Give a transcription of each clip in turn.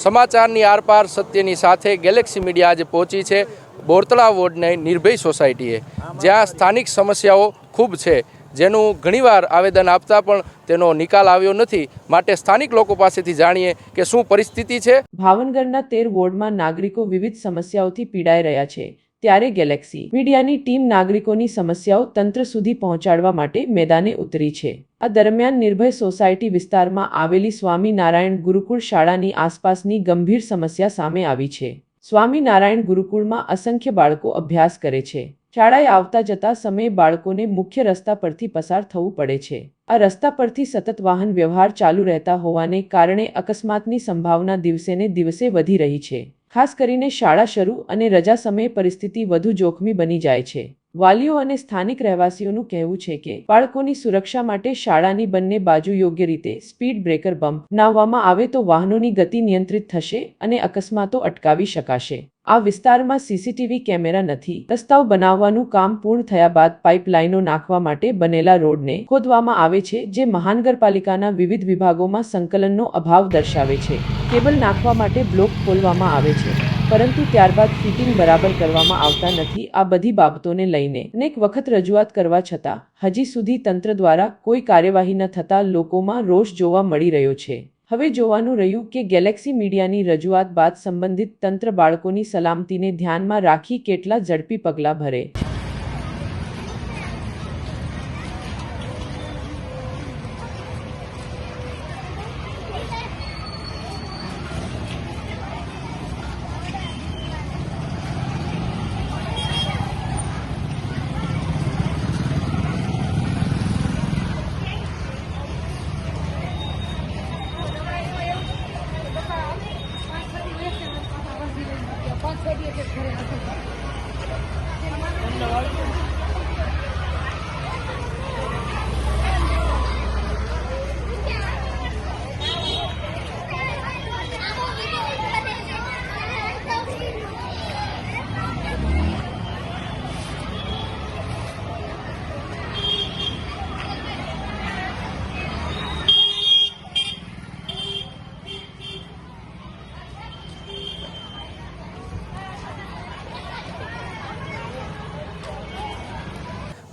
સમાચારની આરપાર સત્યની સાથે ગેલેક્સી મીડિયા આજે પહોંચી છે બોરતળા વોર્ડની નિર્ભય સોસાયટીએ, જ્યાં સ્થાનિક સમસ્યાઓ ખૂબ છે, જેનું ઘણીવાર આવેદન આપતા પણ તેનો નિકાલ આવ્યો નથી। માટે સ્થાનિક લોકો પાસેથી જાણીએ કે શું પરિસ્થિતિ છે। ભાવનગરના 13 વોર્ડમાં નાગરિકો વિવિધ સમસ્યાઓથી પીડાઈ રહ્યા છે, ત્યારે ગેલેક્સી મીડિયાની ટીમ નાગરિકોની સમસ્યાઓ તંત્ર સુધી પહોંચાડવા માટે મેદાને ઉતરી છે। આ દરમિયાન નિર્ભય સોસાયટી વિસ્તારમાં આવેલી સ્વામિનારાયણ ગુરુકુળ શાળાની આસપાસની ગંભીર સમસ્યા સામે આવી છે। સ્વામિનારાયણ ગુરુકુળમાં અસંખ્ય બાળકો અભ્યાસ કરે છે। શાળાએ આવતા જતા સમયે બાળકોને મુખ્ય રસ્તા પરથી પસાર થવું પડે છે। આ રસ્તા પરથી સતત વાહન વ્યવહાર ચાલુ રહેતા હોવાને કારણે અકસ્માતની સંભાવના દિવસેને દિવસે વધી રહી છે। ખાસ કરીને શાળા શરૂ અને રજા સમયે પરિસ્થિતિ વધુ જોખમી બની જાય છે। વાલીઓ અને સ્થાનિક રહેવાસીઓનું કહેવું છે કે બાળકોની સુરક્ષા માટે શાળાની બંને બાજુ યોગ્ય રીતે સ્પીડ બ્રેકર બમ્પ બનાવવામાં આવે તો વાહનોની ગતિ નિયંત્રિત થશે અને અકસ્માતો અટકાવી શકાશે। આ વિસ્તારમાં સીસીટીવી કેમેરા નથી। રસ્તાઓ બનાવવાનું કામ પૂર્ણ થયા બાદ પાઇપલાઇનો નાખવા માટે બનેલા રોડને ખોદવામાં આવે છે, જે મહાનગરપાલિકાના વિવિધ વિભાગોમાં સંકલનનો અભાવ દર્શાવે છે। કેબલ નાખવા માટે બ્લોક ખોલવામાં આવે છે, પરંતુ ત્યારબાદ ફિટિંગ બરાબર કરવામાં આવતા નથી। આ બધી બાબતોને લઈને અનેક વખત રજૂઆત કરવા છતાં હજી સુધી તંત્ર દ્વારા કોઈ કાર્યવાહી ન થતાં લોકોમાં રોષ જોવા મળી રહ્યો છે। હવે જોવાનું રહ્યું કે ગેલેક્સી મીડિયાની રજૂઆત બાદ સંબંધિત તંત્ર બાળકોની સલામતીને ધ્યાનમાં રાખી કેટલા ઝડપી પગલાં ભરે।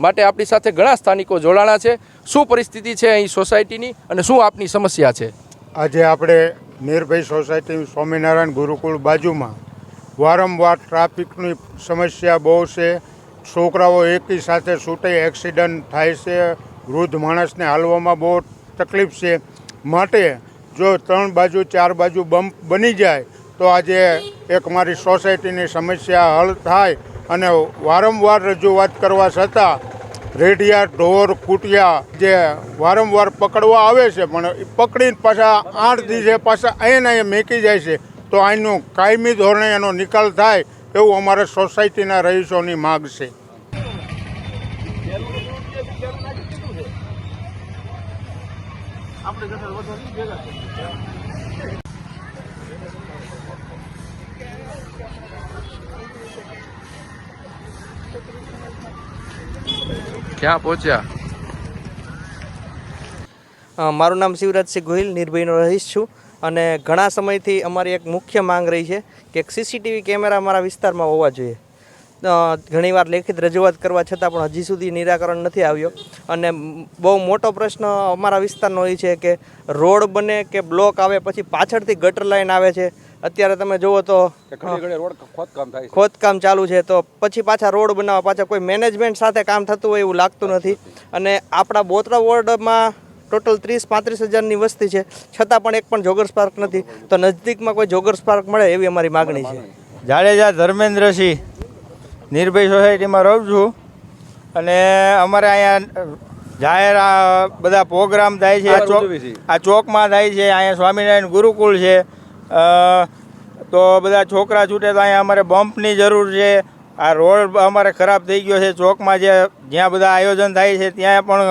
માટે આપણી સાથે ઘણા સ્થાનિકો જોડાણા છે। શું પરિસ્થિતિ છે અહીં સોસાયટીની અને શું આપની સમસ્યા છે? આજે આપણે નિર્ભય સોસાયટી સ્વામિનારાયણ ગુરુકુળ બાજુમાં વારંવાર ટ્રાફિકની સમસ્યા બહુ છે। છોકરાઓ એકી સાથે છૂટે એક્સિડન્ટ થાય છે। વૃદ્ધ માણસને હાલવામાં બહુ તકલીફ છે। માટે જો 3 બાજુ 4 બાજુ બમ્પ બની જાય તો આજે એક મારી સોસાયટીની સમસ્યા હલ થાય। અને વારંવાર રજૂઆત કરવા છતાં રેડિયા ઢોર કૂટિયા જે વારંવાર પકડવા આવે છે, પણ પકડીને પાછા 8 દિવસે પાછા અહીંયા મેકી જાય છે। તો અહીંનું કાયમી ધોરણે એનો નિકાલ થાય એવું અમારા સોસાયટીના રહીશોની માગ છે। ક્યાં પહોંચ્યા? મારું નામ શિવરાજસિંહ ગોહિલ, નિર્ભયનો રહીશ છું અને ઘણા સમયથી અમારી એક મુખ્ય માંગ રહી છે કે એક સીસીટીવી કેમેરા અમારા વિસ્તારમાં હોવા જોઈએ। ઘણીવાર લેખિત રજૂઆત કરવા છતાં પણ હજી સુધી નિરાકરણ નથી આવ્યો અને બહુ મોટો પ્રશ્ન અમારા વિસ્તારનો એ છે કે રોડ બને કે બ્લોક આવે પછી પાછળથી ગટર લાઈન આવે છે। અત્યારે તમે જુઓ તો ખોદકામ ચાલુ છે, તો પછી પાછા રોડ બનાવવા પાછા કોઈ મેનેજમેન્ટ સાથે કામ થતું હોય એવું લાગતું નથી। અને આપણા બોરતળા વોર્ડમાં ટોટલ 30-35 હજારની વસ્તી છે, છતાં પણ એક પણ જોગર્સ પાર્ક નથી। તો નજદીકમાં કોઈ જોગર્સ પાર્ક મળે એવી અમારી માગણી છે। જાડેજા ધર્મેન્દ્રસિંહ, નિર્ભય સોસાયટીમાં રહું છું અને અમારે અહીંયા જાહેર બધા પ્રોગ્રામ થાય છે। આ ચોકમાં થાય છે, અહીંયા સ્વામિનારાયણ ગુરુકુળ છે, તો બધા છોકરા છૂટે તો અહીંયા અમારે બમ્પની જરૂર છે। આ રોડ અમારે ખરાબ થઈ ગયો છે। ચોકમાં જ્યાં બધા આયોજન થાય છે ત્યાં પણ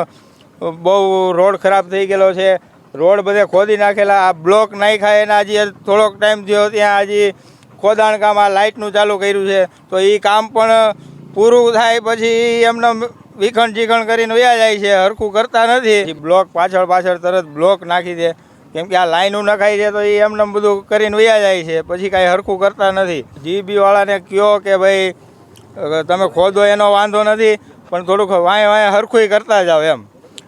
બહુ રોડ ખરાબ થઈ ગયેલો છે। રોડ બધે ખોદી નાખેલા। આ બ્લોક નાખ્યા એના હજી થોડોક ટાઈમ થયો, ત્યાં હજી ખોદાણ કામ આ લાઇટનું ચાલુ કર્યું છે, તો એ કામ પણ પૂરું થાય પછી એમને વિખંડ ચીખણ કરીને વયા જાય છે, હરખું કરતા નથી। બ્લોક પાછળ તરત બ્લોક નાખી દે કેમ કે આ લાઈનો નખાય છે તો એ એમને બધું કરીને વયા જાય છે, પછી કાંઈ હરખું કરતા નથી. જીબીવાળાને કહો કે ભાઈ તમે ખોદો એનો વાંધો નથી, પણ થોડુંક વાંહે હરખું કરતા જાઓ એમ,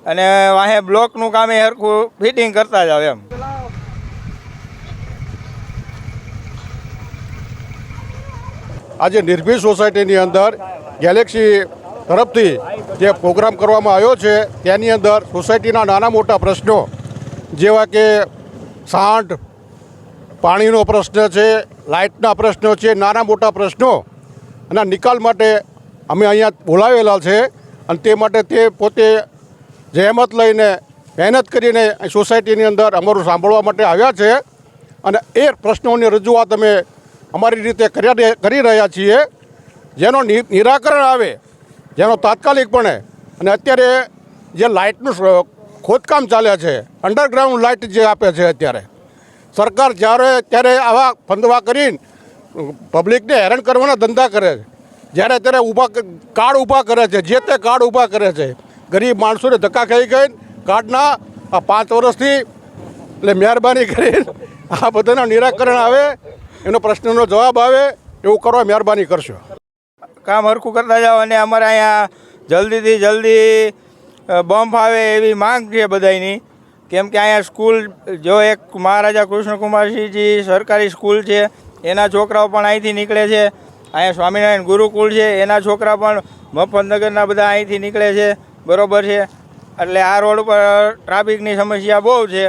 અને વાંહે બ્લોકનું કામ એ હરખું ફિટિંગ કરતા જાઓ એમ. આજે નિર્ભય સોસાયટીની અંદર ગેલેક્સી તરફથી જે પ્રોગ્રામ કરવામાં આવ્યો છે તેની અંદર સોસાયટીના નાના મોટા પ્રશ્નો જેવા કે સાંઠ, પાણીનો પ્રશ્ન છે, લાઇટના પ્રશ્નો છે, નાના મોટા પ્રશ્નો અને નિકાલ માટે અમે અહીંયા બોલાવેલા છે. અને તે માટે તે પોતે જહેમત લઈને મહેનત કરીને સોસાયટીની અંદર અમારું સાંભળવા માટે આવ્યા છે અને એ પ્રશ્નોની રજૂઆત અમે અમારી રીતે કરી રહ્યા છીએ, જેનો નિરાકરણ આવે, જેનો તાત્કાલિકપણે. અને અત્યારે જે લાઇટનું ખોદકામ ચાલે છે, અંડરગ્રાઉન્ડ લાઇટ જે આપે છે, અત્યારે સરકાર ત્યારે આવા ફંદવા કરીને પબ્લિકને હેરાન કરવાના ધંધા કરે છે. જ્યારે ત્યારે કાર્ડ ઊભા કરે છે, જે તે કાર્ડ ઊભા કરે છે. ગરીબ માણસોને ધક્કા ખાઈ ગઈ કાર્ડના આ 5 વર્ષથી. એટલે મહેરબાની કરીને આ બધાના નિરાકરણ આવે, એનો પ્રશ્નનો જવાબ આવે એવું કરવા મહેરબાની કરશો. કામ હરખું કરતા જાઓ અને અમારે અહીંયા જલ્દીથી જલ્દી બમ્પ આવે એવી માંગ છે બધાની. કેમ કે અહીંયા સ્કૂલ જો એક મહારાજા કૃષ્ણકુમારસિંહજી સરકારી સ્કૂલ છે, એના છોકરાઓ પણ અહીંથી નીકળે છે. અહીંયા સ્વામિનારાયણ ગુરુકુળ છે, એના છોકરા પણ મફતનગરના બધા અહીંથી નીકળે છે, બરાબર છે. એટલે આ રોડ ઉપર ટ્રાફિકની સમસ્યા બહુ છે,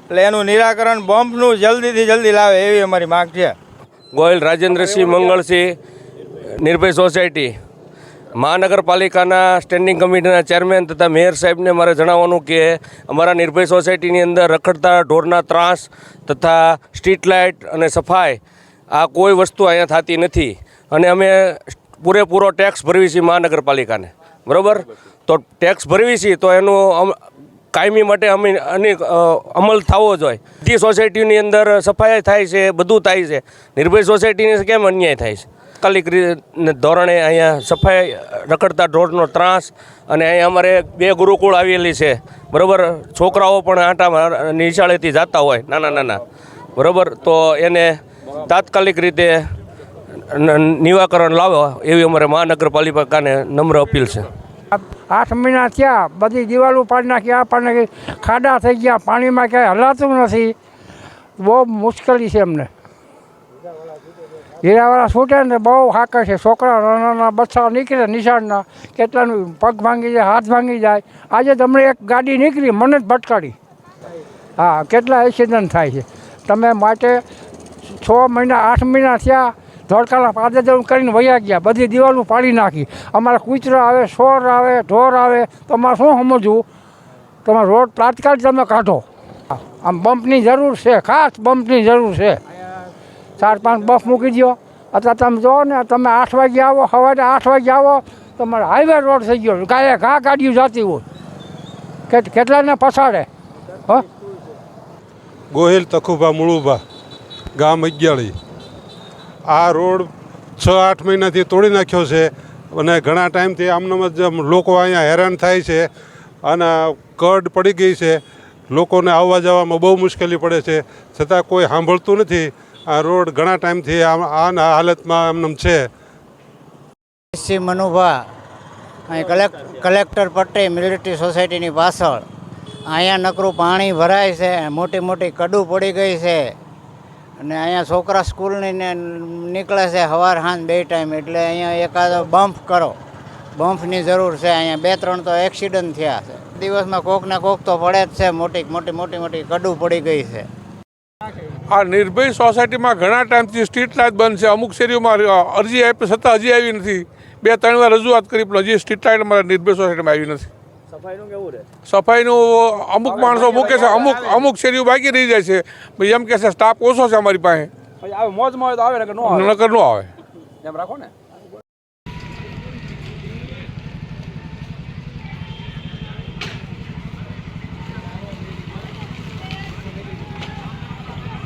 એટલે એનું નિરાકરણ બમ્પનું જલ્દીથી જલ્દી લાવે એવી અમારી માંગ છે. ગોયલ રાજેન્દ્રસિંહ મંગળસિંહ, નિર્ભય સોસાયટી. મહાનગરપાલિકાના સ્ટેન્ડિંગ કમિટીના ચેરમેન તથા મેયર સાહેબને મારે જણાવવાનું કે અમારા નિર્ભય સોસાયટીની અંદર રખડતા ઢોરના ત્રાસ તથા સ્ટ્રીટ લાઇટ અને સફાઈ આ કોઈ વસ્તુ અહીંયા થતી નથી. અને અમે પૂરેપૂરો ટેક્સ ભરવી છીએ મહાનગરપાલિકાને, બરાબર. તો ટેક્સ ભરવી છીએ તો એનું કાયમી માટે અમે અમલ થવો જોઈએ. બધી સોસાયટીની અંદર સફાઈ થાય છે, બધું થાય છે, નિર્ભય સોસાયટીને કેમ અન્યાય થાય છે? તાત્કાલિક ધોરણે અહીંયા સફાઈ, રખડતા ઢોરનો ત્રાસ. અને અહીંયા અમારે 2 ગુરુકુળ આવેલી છે, બરાબર. છોકરાઓ પણ આંટા નિશાળેથી જતા હોય નાના, બરાબર. તો એને તાત્કાલિક રીતે નિવાકરણ લાવો એવી અમારે મહાનગરપાલિકાને નમ્ર અપીલ છે. 8 મહિના થયા, બધી દિવાલો પાડી નાખી, આ પાડી નાખી, ખાડા થઈ ગયા, પાણીમાં ક્યાંય હલાતું નથી. બહુ મુશ્કેલી છે અમને. હીરાવાળા છૂટે ને બહુ હાકે છે, છોકરા નાના બચ્ચા નીકળે નિશાળના, કેટલાનું પગ ભાંગી જાય, હાથ ભાંગી જાય. આજે તમને એક ગાડી નીકળી, મને જ ભટકાડી. હા, કેટલા એક્સિડન્ટ થાય છે. તમે માટે 6 મહિના 8 મહિના થયા, ધોળકાના પાદળ કરીને વયા ગયા, બધી દિવાલો પાડી નાખી. અમારા કૂતરા આવે, સોર આવે, ઢોર આવે, તો અમારે શું સમજવું? તમારે રોડ તાત્કાલિક તમે કાઢો. આમ બમ્પની જરૂર છે, ખાસ બમ્પની જરૂર છે. 4-5 બમ્પ મૂકી દો. અત્યારે તમે જુઓ ને, તમે 8 વાગે આવો, સવારે 8 વાગે આવો, તમારે હાઈવે રોડ થઈ ગયો, ગાડીઓ જતી હોય, કેટલાને પછાડે. હ ગોહિલ તખુભા મુળુભા, ગામ અગિયાળી. આ રોડ 6-8 મહિનાથી તોડી નાખ્યો છે અને ઘણા ટાઈમથી આમનામ જ લોકો અહીંયા હેરાન થાય છે અને કડ પડી ગઈ છે. લોકોને આવવા જવામાં બહુ મુશ્કેલી પડે છે, છતાં કોઈ સાંભળતું નથી. આ રોડ ઘણા ટાઈમથી આ હાલતમાં આમનામ છે. શ્રી મનુભા, અહીં કલેક્ટર પટ્ટી મિલિટરી સોસાયટીની પાછળ અહીંયા નકરું પાણી ભરાય છે, મોટી મોટી કડું પડી ગઈ છે. અને અહીંયા છોકરા સ્કૂલની નીકળે છે સવાર સાંજ 2 ટાઈમ. એટલે અહીંયા એકાદો બમ્પ કરો, બમ્પની જરૂર છે. અહીંયા 2-3 તો એક્સિડન્ટ થયા છે. દિવસમાં કોક ને કોક તો પડે જ છે, મોટી કડું પડી ગઈ છે. આ નિર્ભય સોસાયટીમાં ઘણા ટાઈમથી સ્ટ્રીટ લાઇટ બંધ છે. અમુક શેરીઓમાં અરજી આપી છતાં હજી આવી નથી. 2-3 વાર રજૂઆત કરી પણ હજી સ્ટ્રીટ લાઇટ અમારા નિર્ભય સોસાયટીમાં આવી નથી. સફાઈનું કેવું રહે? સફાઈનું અમુક માણસો મૂકે છે, અમુક શેરીઓ બાકી રહી જાય છે. ભાઈ એમ કહે છે સ્ટાફ ઓછો છે અમારી પાસે, મોજમાં હોય તો આવે, નકર ન આવે. નકર ન આવે. એમ રાખો ને.